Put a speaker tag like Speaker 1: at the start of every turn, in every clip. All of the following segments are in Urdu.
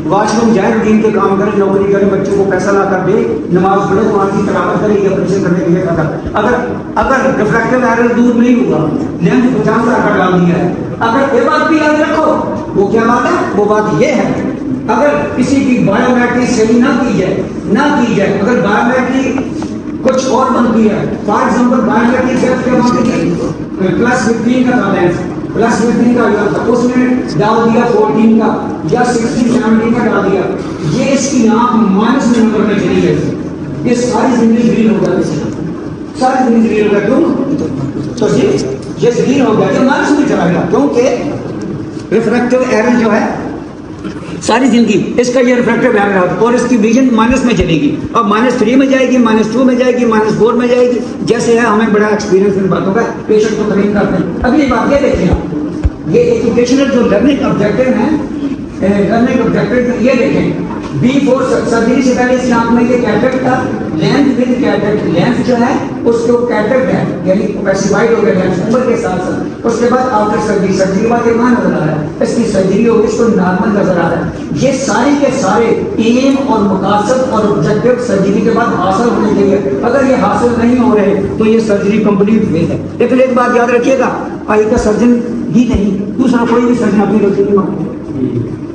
Speaker 1: واش روم جائے، روٹین کے کام کرے، نوکری کرے، بچوں کو پیسہ لا کر دے، نماز پڑھے، قرآن کی تلاوت کرے، یہ آپریشن کرنے کے لیے کرتا۔ اگر ریفریکٹیو ایرر دور نہیں ہوگا، لینس 50,000 کا ڈال دیا ہے، اگر یہ بات بھی یاد رکھو، وہ کیا بات ہے؟ وہ بات یہ ہے اگر کسی کی بایو میٹرک صحیح نہ کی جائے، اگر بایو میٹرک کچھ اور بنتی ہے، فار ایگزامپل بایو میٹرک صرف کیا بنتی ہے +15 کا تھا لینس، +15 کا تھا، اس نے ڈال دیا 14 کا یا 16 17 کا ڈال دیا، یہ اس کی آنکھ مائنس میں نمبر میں چلی گئی، یہ ساری زندگی گرین ہو جاتی ہے، ساری زندگی گرین ہو گیا۔ کیوں؟ تو یہ گرین ہو گیا، یہ مائنس میں چلا گیا، کیونکہ ریفریکٹیو ایرر جو ہے ساری زندگی اس کا یہ ریفریکٹیو ایرر ہے اور اس کی ویژن مائنس میں چلے گی، اب -3 میں جائے گی، -2 میں جائے گی، -4 میں جائے گی، جیسے ہے ہمیں بڑا ایکسپیرینس ان باتوں کا، پیشنٹ کو ٹرین کرتے ہیں۔ اگلی بات یہ دیکھیں آپ، یہ ایجوکیشنل جو لرننگ آبجیکٹو ہیں، لرننگ آبجیکٹو یہ دیکھیں، B4 سرجری سے پہلے اس آنکھ میں یہ کیٹریکٹ تھا، لینس ود کیٹریکٹ، لینس جو ہے اس کو کیٹریکٹ ہے یعنی پیسیفائڈ ہو گیا لینس عمر کے ساتھ ساتھ، اس کے بعد آفٹر سرجری، سرجری کے بعد یہ کہاں نظر آ رہا ہے؟ اس کی سرجری ہو گئی، اس کو نارمل نظر آ رہا ہے۔ یہ سارے کے سارے ایم اور مقاصد اور آبجیکٹو سرجری کے بعد حاصل ہونے چاہیے، اگر یہ حاصل نہیں ہو رہے تو یہ سرجری کمپلیٹ فیل ہے۔ لیکن ایک بات یاد رکھیے گا، آئی کا سرجن ہی نہیں، دوسرا کوئی بھی سرجن اپنی غلطی نہیں مانگتا،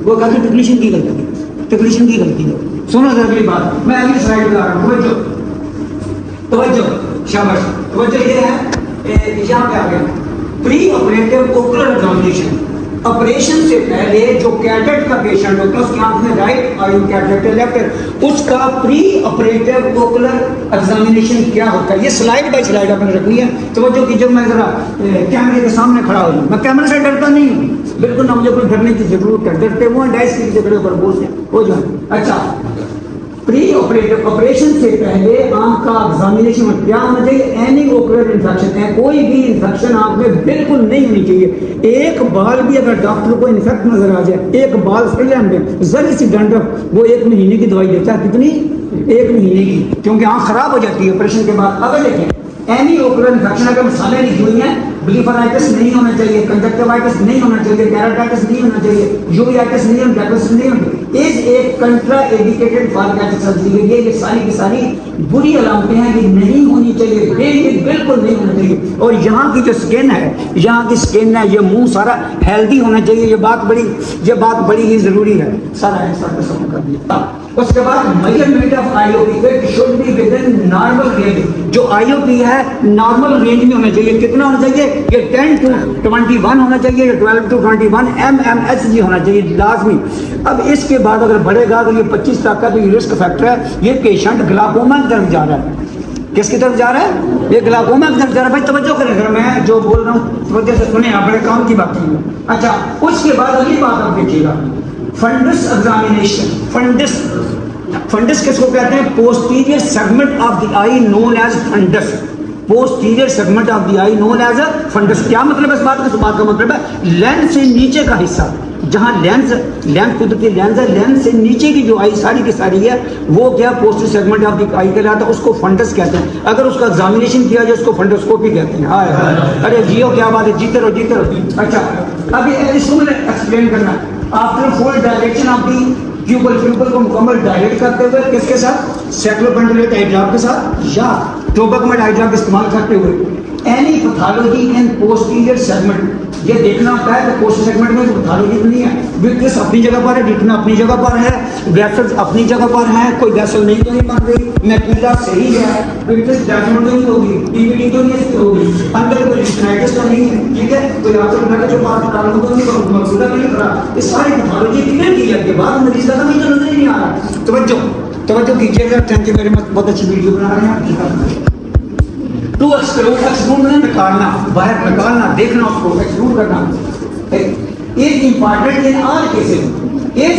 Speaker 1: وہ کہتے ہیں ٹیکنیشین کی غلطی ہے، ٹیکنیشین کی غلطی ہے۔ سنو ذرا اگلی بات، میں اگلی سلائڈ پہ آ رہا ہوں، توجہ شاباش، توجہ یہ ہے یہاں پہ آ گیا پری آپریٹو اوکولر ایگزامینیشن، آپریشن سے پہلے جو کیٹریکٹ کا پیشنٹ ہوتا ہے اس کی آنکھ میں رائٹ آئی کیٹریکٹ ہے، لیفٹ ہے، اس کا پری آپریٹو اوکولر ایگزامینیشن کیا ہوتا ہے؟ یہ سلائڈ بائی سلائڈ آپ نے رکھنی ہے، توجہ کیجیے۔ میں ذرا کیمرے کے سامنے کھڑا ہوں، میں کیمرے سے ڈرتا نہیں ہوں، بالکل نہ مجھے کوئی ڈرنے کی ضرورت ہے، ڈرتے وہ ڈیش کی جگہ پر بولتے ہیں ہو جائے۔ اچھا، پری آپریٹو آپریشن سے پہلے آنکھ کا ایگزامینیشن میں کیا ہونا چاہیے؟ اینی اوکولر انفیکشن ہے، کوئی بھی انفیکشن آنکھ میں بالکل نہیں ہونی چاہیے۔ ایک بال بھی اگر ڈاکٹر کو انفیکٹ نظر آ جائے، ایک بال فلم میں ذرا سی ڈنڈرف، وہ 1 مہینے کی دوائی دیتا ہے، کتنی؟ 1 مہینے کی، کیونکہ آنکھ خراب ہو جاتی ہے آپریشن کے بعد۔ اگر دیکھیں اینی اوکولر انفیکشن اگر مثالیں لکھی ہوئی ہیں، بلیفرائٹس نہیں ہونا چاہیے، کنجکٹیوائٹس نہیں ہونا چاہیے، کیراٹائٹس نہیں ہونا چاہیے، یوویائٹس نہیں ہونا چاہیے، نہیں ہونا چاہیے، از ایک کنٹرا انڈیکیٹڈ فار کیٹریکٹ سرجری۔ یہ ساری کی ساری بری علامتیں ہیں کہ نہیں ہونی چاہیے، یہ بالکل نہیں ہونا چاہیے۔ اور یہاں کی جو سکن ہے، یہاں کی سکن ہے، یہ منہ سارا ہیلدی ہونا چاہیے، یہ بات بڑی ہی ضروری ہے۔ سارا ایکسپرٹ نے سمجھ کر دیا۔ اس کے بعد measurement of I O P, it should be within normal range, جو آئی او پی ہے نارمل رینج میں ہونا چاہیے۔ کتنا ہونا چاہیے؟ یہ 10 to 21 ہونا چاہیے، یہ 12 to 21 mmHg ہونا چاہیے لازمی۔ اب اس کے بعد اگر بڑھے گا تو یہ 25 تک کا تو یہ رسک فیکٹر ہے، یہ پیشنٹ گلاکوما کی طرف جا رہا ہے۔ کس کی طرف جا رہا ہے؟ یہ گلاکوما کی طرف جا رہا ہے۔ بھائی توجہ کریں، اگر میں جو بول رہا ہوں توجہ سے سنیں، آپ بڑے کام کی بات کی ہے۔ اچھا، اس کے بعد اگلی بات آپ دیکھیے گا، فنڈس ایگزامینیشن۔ فنڈس کس کو کہتے ہیں؟ Posterior segment of the eye known as fundus, posterior segment of the eye known as fundus. کیا مطلب ہے اس بات کا؟ اس بات کا مطلب ہے لینس سے نیچے کا حصہ، جہاں لینس قدرتی لینس ہے، لینس سے نیچے کی جو آئی ساری کی ساری ہے وہ کیا پوسٹیریئر سیگمنٹ آف دی آئی کہلاتا ہے، اس کو فنڈس کہتے ہیں۔ اگر اس کا ایگزامینیشن کیا جائے اس کو فنڈوسکوپی کہتے ہیں۔ ہائے ارے جیو، کیا بات ہے، جیتے رہو۔ اچھا، ابھی اس کو میں ایکسپلین کرنا، after full direction of the pupil کو مکمل ڈائلیٹ کرتے ہوئے، کس کے ساتھ؟ سیکلوپینٹولیٹ آئی ڈراپ کے ساتھ یا ٹوبیکومیڈ آئی ڈراپ استعمال کرتے ہوئے۔ اینی پیتھالوجی ان پوسٹیریئر سیگمنٹ، یہ دیکھنا ہوتا ہے کہ پوسٹیریئر سیگمنٹ میں پیتھالوجی نہیں ہے، ویٹرس اپنی جگہ پر ہے، ڈیٹنا اپنی جگہ پر ہے، ویسلز اپنی جگہ پر ہے، کوئی ویسل نہیں تو نہیں بن رہی، میکولا صحیح ہے، ویٹرس ڈیفنٹ نہیں ہوگی، ٹی وی ڈی تو نہیں ہوگی، اندر کوئی اسٹرائٹس تو نہیں ہے، ٹھیک ہے، کوئی آپ سے بنا کے جو بات ڈالوں تو نہیں کروں، مقصودہ نہیں کرا۔ یہ ساری پیتھالوجی کلیئر کی ہے کے بعد مریض کا کمی تو نظر ہی نہیں آ رہا۔ توجہ کیجیے گا، تھینک یو ویری مچ، بہت اچھی ویڈیو بنا رہے ہیں۔ ٹو ایکسکلوڈ نکالنا، باہر نکالنا، دیکھنا، اس کو ایکسکلوڈ کرنا is important in all cases. Is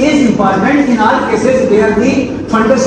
Speaker 1: is important in all cases where the fundus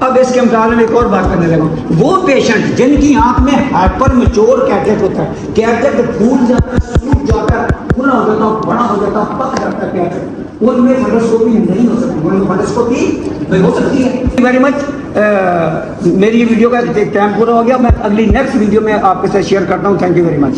Speaker 1: اب اس کے مقابلے میں ایک اور بات کرنے لگا، وہ پیشنٹ جن کی آنکھ میں ہائپر میچور کیٹریکٹ ہوتا ہے، کیٹریکٹ پھول جاتا ہے، سوکھ جاتا ہے، پورا ہو جاتا ہے، بڑا ہو جاتا ہے، پک جاتا ہے کیٹریکٹ، ان میں فنڈوسکوپی نہیں ہو سکتی، ان میں فنڈوسکوپی نہیں ہو سکتی ہے۔ ویری مچ، میری ویڈیو کا ٹائم پورا ہو گیا، میں اگلی نیکسٹ ویڈیو میں آپ کے ساتھ شیئر کرتا ہوں۔ Thank you very much.